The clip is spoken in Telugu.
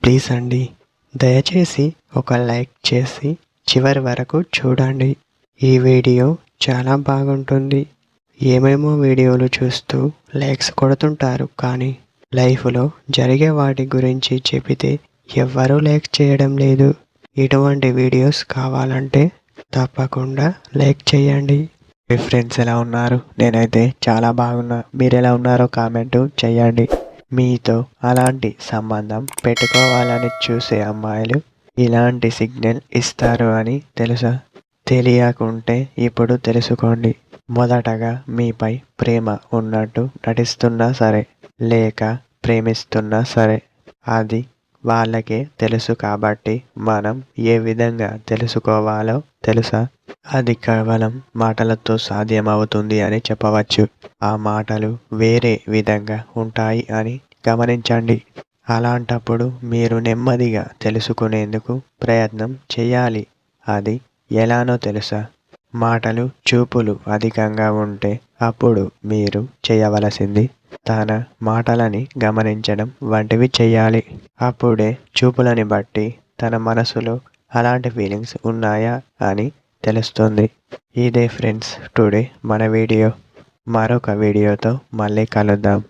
ప్లీజ్ అండి, దయచేసి ఒక లైక్ చేసి చివరి వరకు చూడండి. ఈ వీడియో చాలా బాగుంటుంది. ఏమేమో వీడియోలు చూస్తూ లైక్స్ కొడుతుంటారు, కానీ లైఫ్లో జరిగే వాటి గురించి చెబితే ఎవ్వరూ లైక్ చేయడం లేదు. ఇటువంటి వీడియోస్ కావాలంటే తప్పకుండా లైక్ చేయండి. మీ ఫ్రెండ్స్ ఎలా ఉన్నారు? నేనైతే చాలా బాగున్నా. మీరు ఎలా ఉన్నారో కామెంట్ చేయండి. మీతో అలాంటి సంబంధం పెట్టుకోవాలని చూసే అమ్మాయిలు ఇలాంటి సిగ్నల్ ఇస్తారు అని తెలుసా? తెలియకుంటే ఇప్పుడు తెలుసుకోండి. మొదటగా మీపై ప్రేమ ఉన్నట్టు నటిస్తున్నా సరే, లేక ప్రేమిస్తున్నా సరే, అది వాళ్ళకే తెలుసు. కాబట్టి మనం ఏ విధంగా తెలుసుకోవాలో తెలుసా? అది కేవలం మాటలతో సాధ్యమవుతుంది అని చెప్పవచ్చు. ఆ మాటలు వేరే విధంగా ఉంటాయి అని గమనించండి. అలాంటప్పుడు మీరు నెమ్మదిగా తెలుసుకునేందుకు ప్రయత్నం చేయాలి. అది ఎలానో తెలుసా? మాటలు, చూపులు అధికంగా ఉంటే అప్పుడు మీరు చేయవలసింది తన మాటలని గమనించడం వంటివి చేయాలి. అప్పుడే చూపులని బట్టి తన మనసులో అలాంటి ఫీలింగ్స్ ఉన్నాయా అని తెలుస్తుంది. ఇదే ఫ్రెండ్స్ టుడే మన వీడియో. మరొక వీడియోతో మళ్ళీ కలుద్దాం.